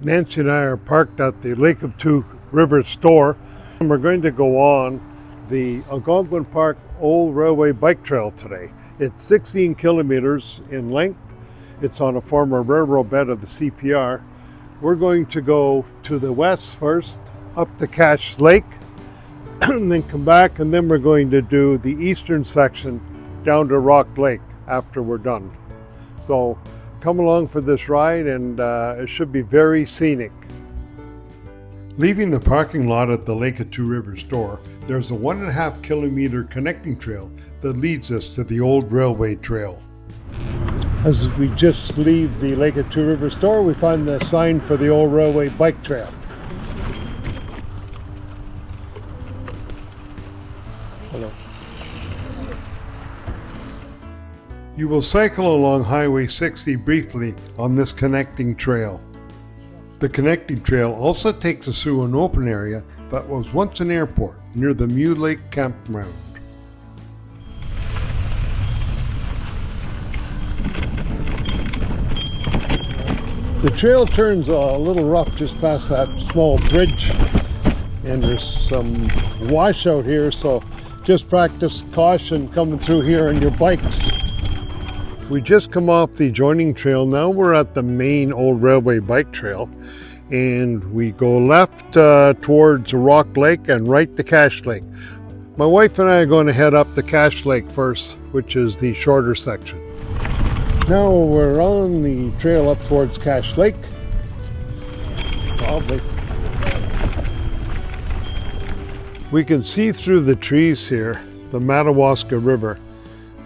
Nancy and I are parked at the Lake of Two Rivers store, and we're going to go on the Algonquin Park Old Railway Bike Trail today. It's 16 kilometers in length. It's on a former railroad bed of the CPR. We're going to go to the west first, up to Cache Lake, and then come back, and then we're going to do the eastern section down to Rock Lake after we're done. So come along for this ride, and it should be very scenic. Leaving the parking lot at the Lake of Two Rivers store, there's a 1.5 kilometer connecting trail that leads us to the old railway trail. As we just leave the Lake of Two Rivers store, we find the sign for the old railway bike trail. Hello. You will cycle along Highway 60 briefly on this connecting trail. The connecting trail also takes us through an open area that was once an airport near the Mew Lake campground. The trail turns a little rough just past that small bridge, and there's some washout here, so just practice caution coming through here on your bikes. We just come off the adjoining trail. Now we're at the main old railway bike trail, and we go left towards Rock Lake and right to Cache Lake. My wife and I are going to head up to Cache Lake first, which is the shorter section. Now we're on the trail up towards Cache Lake. Probably. We can see through the trees here the Madawaska River,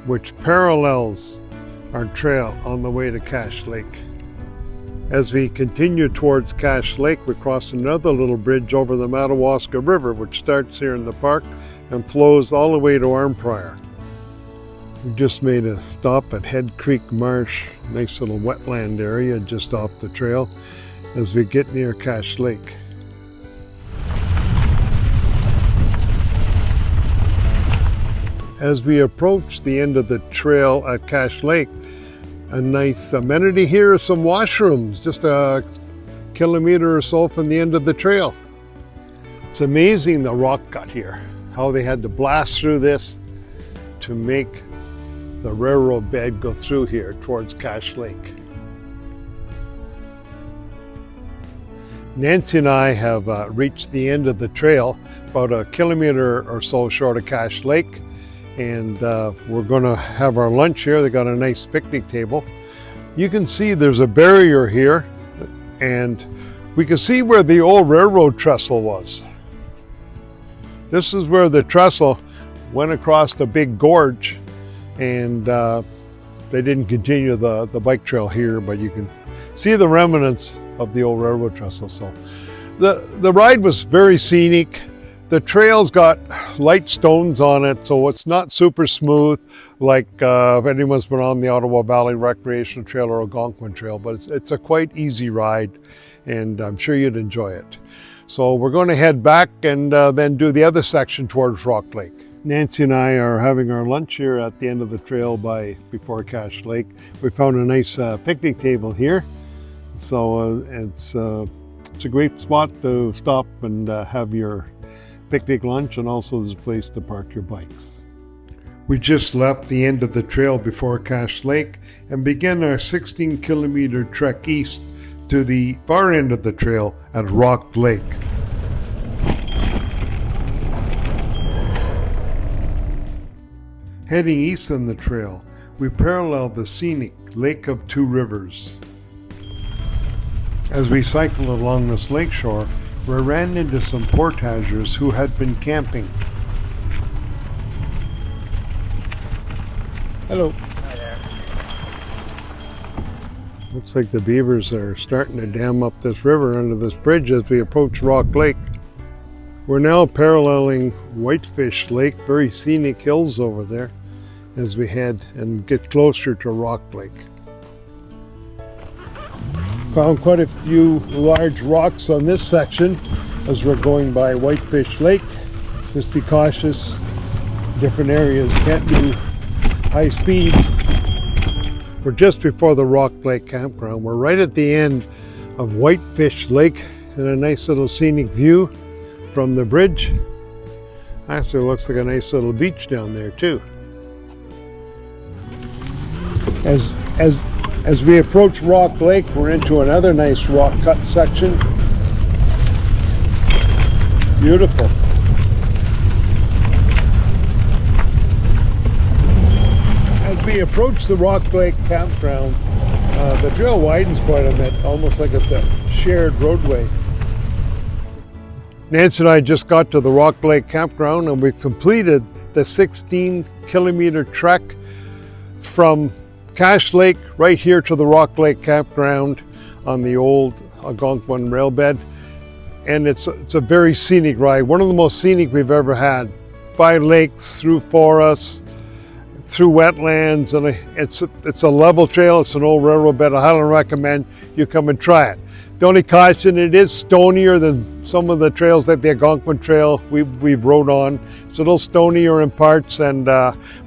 which parallels our trail on the way to Cache Lake. As we continue towards Cache Lake, we cross another little bridge over the Madawaska River, which starts here in the park and flows all the way to Armprior. We just made a stop at Head Creek Marsh, nice little wetland area just off the trail as we get near Cache Lake. As we approach the end of the trail at Cache Lake, a nice amenity here is some washrooms, just a kilometer or so from the end of the trail. It's amazing the rock cut here, how they had to blast through this to make the railroad bed go through here towards Cache Lake. Nancy and I have reached the end of the trail, about a kilometer or so short of Cache Lake. And we're going to have our lunch here. They got a nice picnic table. You can see there's a barrier here, and we can see where the old railroad trestle was. This is where the trestle went across the big gorge, and they didn't continue the bike trail here, but you can see the remnants of the old railroad trestle. So the ride was very scenic. The trail's got light stones on it, so it's not super smooth like if anyone's been on the Ottawa Valley Recreational Trail or Algonquin Trail, but it's a quite easy ride, and I'm sure you'd enjoy it. So we're going to head back and then do the other section towards Rock Lake. Nancy and I are having our lunch here at the end of the trail before Cache Lake. We found a nice picnic table here, so it's a great spot to stop and have your picnic lunch, and also there's a place to park your bikes. We just left the end of the trail before Cache Lake and began our 16 kilometer trek east to the far end of the trail at Rock Lake. Heading east on the trail, we parallel the scenic Lake of Two Rivers. As we cycled along this lakeshore, we ran into some portagers who had been camping. Hello. Hi there. Looks like the beavers are starting to dam up this river under this bridge as we approach Rock Lake. We're now paralleling Whitefish Lake, very scenic hills over there, as we head and get closer to Rock Lake. Found quite a few large rocks on this section as we're going by Whitefish Lake. Just be cautious, different areas can't do high speed. We're just before the Rock Lake campground. We're right at the end of Whitefish Lake and a nice little scenic view from the bridge. Actually looks like a nice little beach down there too. As we approach Rock Lake, we're into another nice rock cut section. Beautiful. As we approach the Rock Lake campground, the trail widens quite a bit, almost like it's a shared roadway. Nancy and I just got to the Rock Lake campground and we've completed the 16-kilometer trek from Cache Lake right here to the Rock Lake campground on the old Algonquin railbed. And it's a very scenic ride, one of the most scenic we've ever had. By lakes, through forests, through wetlands, and it's a level trail. It's an old railroad bed. I highly recommend you come and try it. The only caution, it is stonier than some of the trails like the Algonquin Trail we've rode on. It's a little stonier in parts, and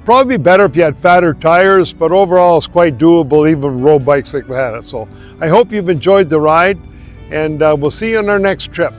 probably better if you had fatter tires, but overall it's quite doable, even road bikes like we had it. So I hope you've enjoyed the ride, and we'll see you on our next trip.